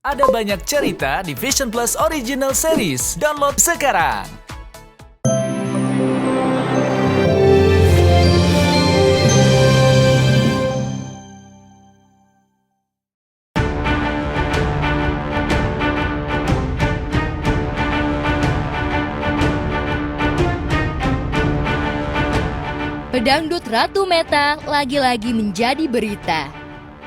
Ada banyak cerita di Vision Plus Original Series. Download sekarang. Pedangdut Ratu Meta lagi-lagi menjadi berita.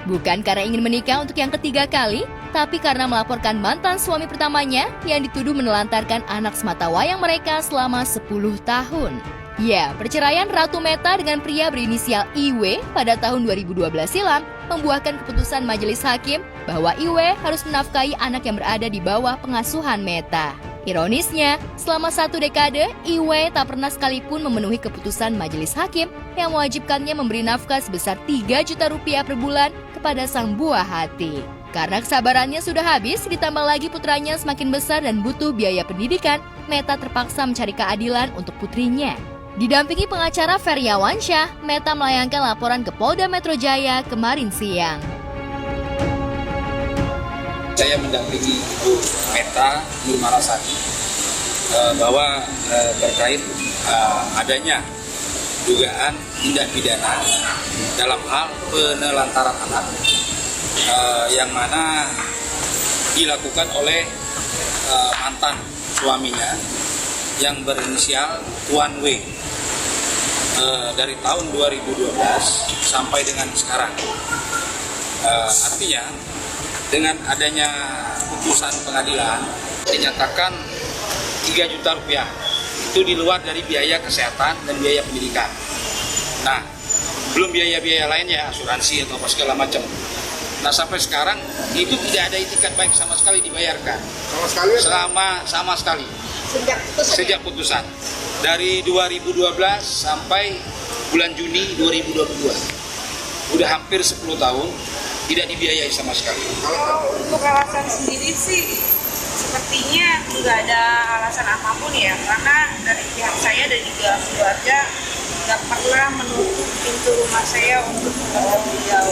Bukan karena ingin menikah untuk yang ketiga kali, tapi karena melaporkan mantan suami pertamanya yang dituduh menelantarkan anak sematawayang mereka selama 10 tahun. Ya, perceraian Ratu Meta dengan pria berinisial IW pada tahun 2012 silam membuahkan keputusan majelis hakim bahwa IW harus menafkahi anak yang berada di bawah pengasuhan Meta. Ironisnya, selama 1 dekade, IW tak pernah sekalipun memenuhi keputusan majelis hakim yang mewajibkannya memberi nafkah sebesar 3 juta rupiah per bulan kepada sang buah hati. Karena kesabarannya sudah habis, ditambah lagi putranya semakin besar dan butuh biaya pendidikan, Meta terpaksa mencari keadilan untuk putrinya. Didampingi pengacara Feryawan Syah, Meta melayangkan laporan ke Polda Metro Jaya kemarin siang. Saya mendampingi Ibu Meta Nurmarasani bahwa terkait adanya dugaan tindak pidana dalam hal penelantaran anak yang mana dilakukan oleh mantan suaminya yang berinisial Tuan W dari tahun 2012 sampai dengan sekarang. Artinya dengan adanya putusan pengadilan dinyatakan 3 juta rupiah itu di luar dari biaya kesehatan dan biaya pendidikan. Nah, belum biaya-biaya lainnya, asuransi atau apa segala macam. Nah, sampai sekarang itu tidak ada itikat baik sama sekali dibayarkan. Sama sekali. Sejak putusan. Dari 2012 sampai bulan Juni 2022. Udah hampir 10 tahun tidak dibiayai sama sekali. Kalau untuk alasan sendiri sih sepertinya nggak ada alasan apapun ya, karena dari pihak saya dan juga keluarga nggak pernah menutup pintu rumah saya untuk membawa beliau.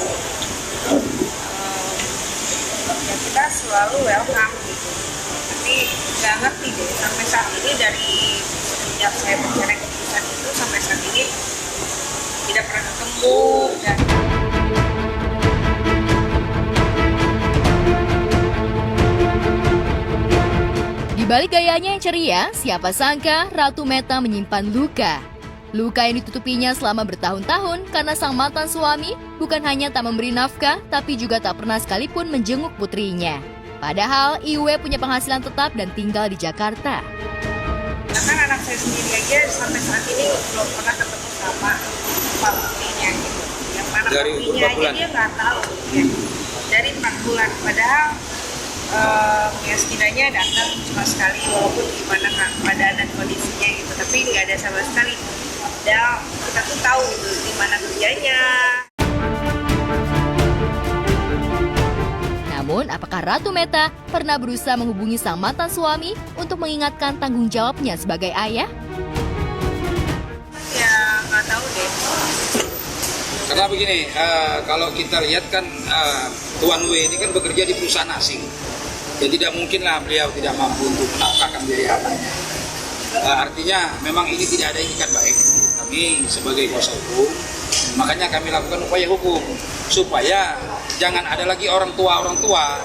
Ya kita selalu welcome gitu. Tapi nggak ngerti deh sampai saat ini dari sejak saya mencari keputusan itu sampai saat ini tidak pernah ketemu dan Di balik gayanya yang ceria, siapa sangka Ratu Meta menyimpan luka. Luka yang ditutupinya selama bertahun-tahun karena sang mantan suami bukan hanya tak memberi nafkah, tapi juga tak pernah sekalipun menjenguk putrinya. Padahal IW punya penghasilan tetap dan tinggal di Jakarta. Bahkan anak saya sendiri aja sampai saat ini belum pernah ketemu sama putrinya gitu. Yang mana Dari putrinya berapa aja bulan? dia nggak tahu. Ya. Dari 4 bulan. Padahal ya setidaknya datang cuma sekali walaupun gimana keadaan dan kondisinya gitu. Tapi nggak ada sama sekali. Dan kita tuh tahu gitu di mana kerjanya. Namun, apakah Ratu Meta pernah berusaha menghubungi sang mantan suami untuk mengingatkan tanggung jawabnya sebagai ayah? Ya nggak tahu deh. Karena begini, kalau kita lihat kan Tuan W ini kan bekerja di perusahaan asing. Ya tidak mungkinlah beliau tidak mampu untuk menafkahkan biaya anaknya. Artinya memang ini tidak ada itikat baik. Kami sebagai kuasa hukum, makanya kami lakukan upaya hukum supaya jangan ada lagi orang tua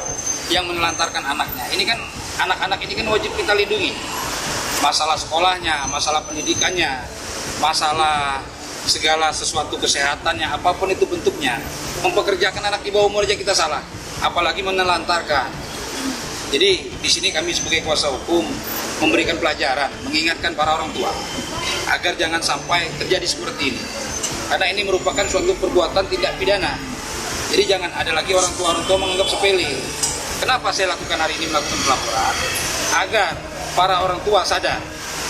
yang menelantarkan anaknya. Ini kan anak-anak ini kan wajib kita lindungi. Masalah sekolahnya, masalah pendidikannya, masalah segala sesuatu kesehatannya, apapun itu bentuknya. Mempekerjakan anak di bawah umur aja kita salah, apalagi menelantarkan. Jadi di sini kami sebagai kuasa hukum memberikan pelajaran, mengingatkan para orang tua agar jangan sampai terjadi seperti ini. Karena ini merupakan suatu perbuatan tidak pidana. Jadi jangan ada lagi orang tua menganggap sepele. Kenapa saya lakukan hari ini melakukan pelaporan? Agar para orang tua sadar,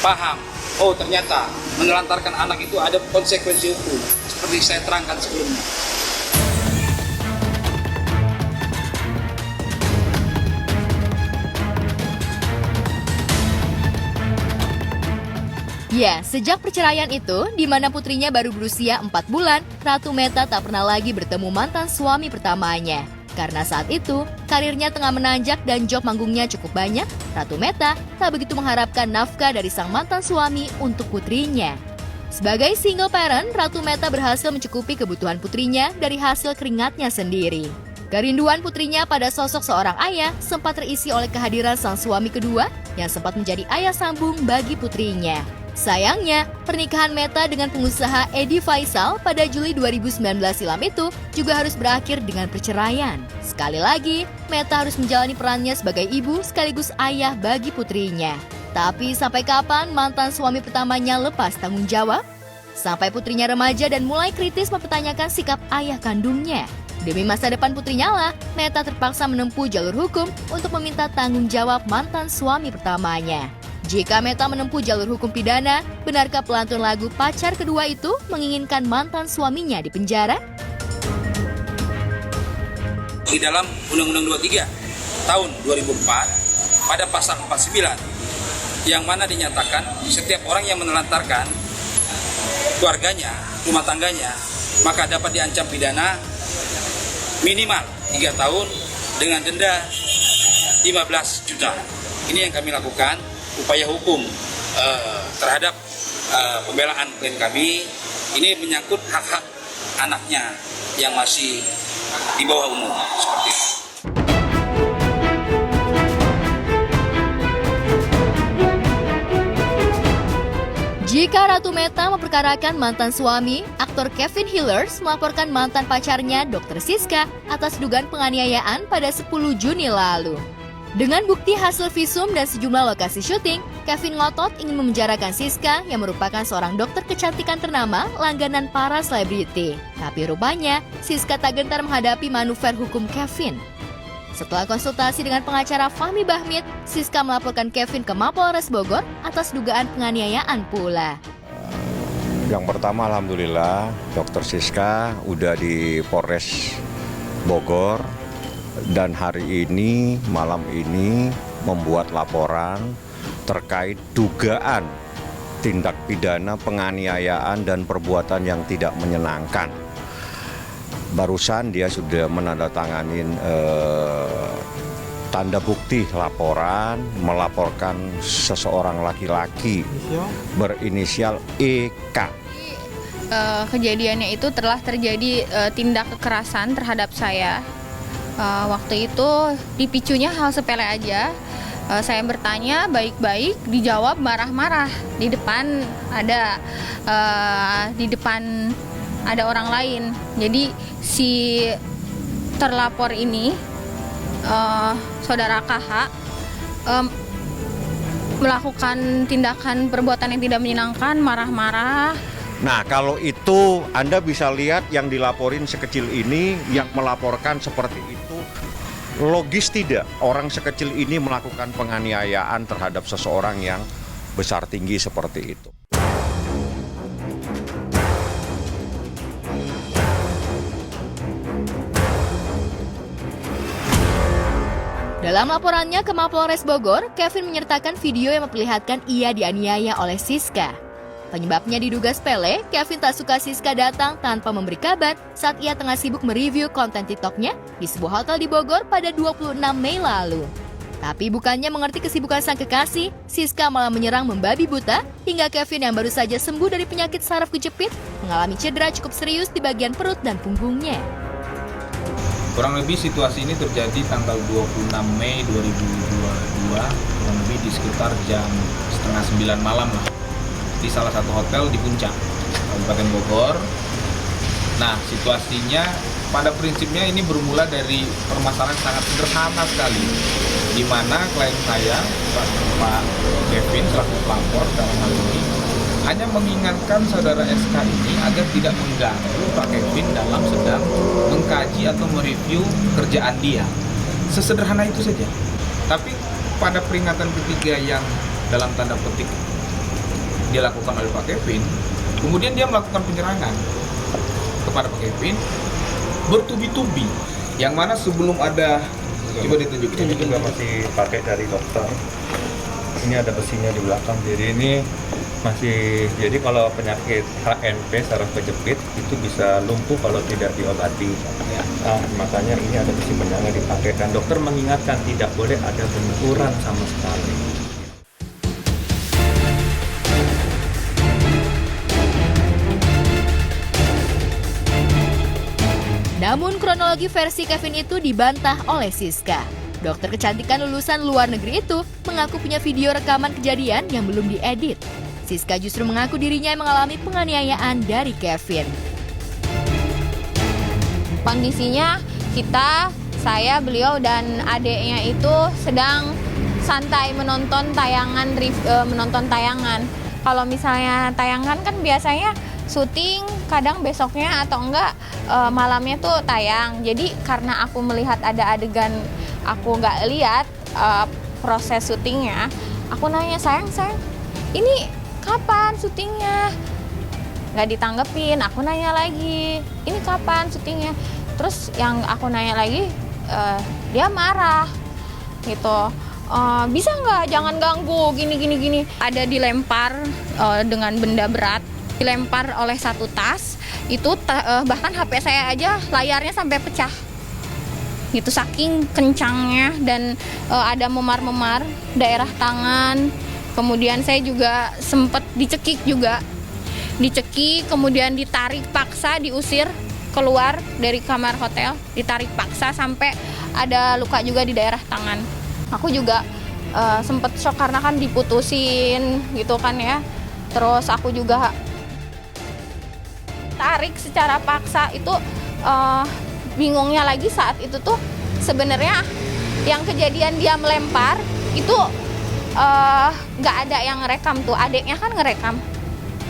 paham, oh ternyata menelantarkan anak itu ada konsekuensi hukum seperti saya terangkan sebelumnya. Ya, sejak perceraian itu, di mana putrinya baru berusia 4 bulan, Ratu Meta tak pernah lagi bertemu mantan suami pertamanya. Karena saat itu, karirnya tengah menanjak dan job manggungnya cukup banyak, Ratu Meta tak begitu mengharapkan nafkah dari sang mantan suami untuk putrinya. Sebagai single parent, Ratu Meta berhasil mencukupi kebutuhan putrinya dari hasil keringatnya sendiri. Kerinduan putrinya pada sosok seorang ayah sempat terisi oleh kehadiran sang suami kedua yang sempat menjadi ayah sambung bagi putrinya. Sayangnya, pernikahan Meta dengan pengusaha Edi Faisal pada Juli 2019 silam itu juga harus berakhir dengan perceraian. Sekali lagi, Meta harus menjalani perannya sebagai ibu sekaligus ayah bagi putrinya. Tapi sampai kapan mantan suami pertamanya lepas tanggung jawab? Sampai putrinya remaja dan mulai kritis mempertanyakan sikap ayah kandungnya. Demi masa depan putrinya lah, Meta terpaksa menempuh jalur hukum untuk meminta tanggung jawab mantan suami pertamanya. Jika Meta menempuh jalur hukum pidana, benarkah pelantun lagu pacar kedua itu menginginkan mantan suaminya di penjara? Di dalam Undang-Undang 23 tahun 2004 pada pasal 49 yang mana dinyatakan setiap orang yang menelantarkan keluarganya, rumah tangganya, maka dapat diancam pidana minimal 3 tahun dengan denda 15 juta. Ini yang kami lakukan, upaya hukum terhadap pembelaan klien kami. Ini menyangkut hak-hak anaknya yang masih di bawah umur seperti itu. Jika Ratu Meta memperkarakan mantan suami, aktor Kevin Hillers melaporkan mantan pacarnya Dr. Siska atas dugaan penganiayaan pada 10 Juni lalu. Dengan bukti hasil visum dan sejumlah lokasi syuting, Kevin ngotot ingin memenjarakan Siska yang merupakan seorang dokter kecantikan ternama langganan para selebriti. Tapi rupanya, Siska tak gentar menghadapi manuver hukum Kevin. Setelah konsultasi dengan pengacara Fahmi Bahmid, Siska melaporkan Kevin ke Mapolres Bogor atas dugaan penganiayaan pula. Yang pertama, alhamdulillah, Dr. Siska udah di Polres Bogor. Dan hari ini, malam ini, membuat laporan terkait dugaan tindak pidana penganiayaan dan perbuatan yang tidak menyenangkan. Barusan dia sudah menandatangani tanda bukti laporan, melaporkan seseorang laki-laki berinisial EK. Kejadiannya itu telah terjadi tindak kekerasan terhadap saya. Waktu itu dipicunya hal sepele aja. Saya bertanya baik-baik, dijawab marah-marah. Di depan ada orang lain. Jadi si terlapor ini, saudara KH, melakukan tindakan perbuatan yang tidak menyenangkan, marah-marah. Nah, kalau itu Anda bisa lihat yang dilaporin sekecil ini, yang melaporkan seperti itu. Logis tidak orang sekecil ini melakukan penganiayaan terhadap seseorang yang besar tinggi seperti itu. Dalam laporannya ke Mapolres Bogor, Kevin menyertakan video yang memperlihatkan ia dianiaya oleh Siska. Penyebabnya diduga sepele, Kevin tak suka Siska datang tanpa memberi kabar saat ia tengah sibuk mereview konten TikToknya di sebuah hotel di Bogor pada 26 Mei lalu. Tapi bukannya mengerti kesibukan sang kekasih, Siska malah menyerang membabi buta hingga Kevin yang baru saja sembuh dari penyakit saraf kejepit mengalami cedera cukup serius di bagian perut dan punggungnya. Kurang lebih situasi ini terjadi tanggal 26 Mei 2022, kurang lebih di sekitar jam 8:30 malam lah, di salah satu hotel di Puncak, Kabupaten Bogor. Nah, situasinya pada prinsipnya ini bermula dari permasalahan sangat sederhana sekali, di mana klien saya, Pak Kevin selaku pelapor dalam hal ini, hanya mengingatkan saudara SK ini agar tidak mengganggu Pak Kevin dalam sedang mengkaji atau mereview kerjaan dia. Sesederhana itu saja. Tapi pada peringatan ketiga yang dalam tanda petik dilakukan oleh Pak Kevin, kemudian dia melakukan penyerangan kepada Pak Kevin bertubi-tubi, yang mana sebelum ada, coba ditunjukin. Ini juga masih pakai dari dokter. Ini ada besinya di belakang, jadi ini Masih, jadi kalau penyakit HNP saraf kejepit itu bisa lumpuh kalau tidak diobati. Makanya ini ada besi penyangga dipakai, dan dokter mengingatkan tidak boleh ada benturan sama sekali. Namun kronologi versi Kevin itu dibantah oleh Siska. Dokter kecantikan lulusan luar negeri itu mengaku punya video rekaman kejadian yang belum diedit. Siska justru mengaku dirinya mengalami penganiayaan dari Kevin. Kondisinya saya, beliau dan adiknya itu sedang santai menonton tayangan. Kalau misalnya tayangan kan biasanya syuting, kadang besoknya atau enggak malamnya tuh tayang. Jadi karena aku melihat ada adegan aku nggak lihat proses syutingnya, aku nanya, sayang, ini kapan syutingnya? Nggak ditanggepin. Aku nanya lagi, ini kapan syutingnya? Terus yang aku nanya lagi, dia marah gitu. Bisa nggak jangan ganggu gini. Ada dilempar dengan benda berat, dilempar oleh satu tas. Itu bahkan HP saya aja layarnya sampai pecah. Gitu, saking kencangnya, dan ada memar-memar daerah tangan. Kemudian saya juga sempat dicekik, kemudian ditarik paksa, diusir keluar dari kamar hotel, ditarik paksa sampai ada luka juga di daerah tangan. Aku juga sempat shock karena kan diputusin gitu kan ya. Terus aku juga tarik secara paksa itu, bingungnya lagi saat itu tuh sebenarnya yang kejadian dia melempar itu nggak ada yang ngerekam tuh, adiknya kan ngerekam.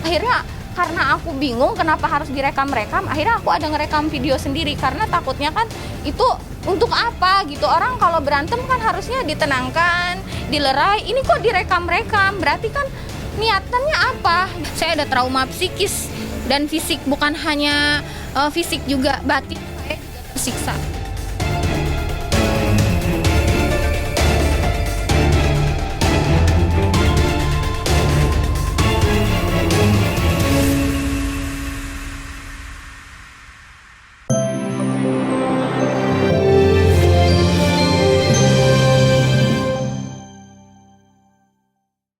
Akhirnya karena aku bingung kenapa harus direkam-rekam, akhirnya aku ada ngerekam video sendiri karena takutnya kan itu untuk apa gitu. Orang kalau berantem kan harusnya ditenangkan, dilerai, ini kok direkam-rekam, berarti kan niatannya apa? Saya ada trauma psikis dan fisik, bukan hanya fisik juga batin saya juga tersiksa.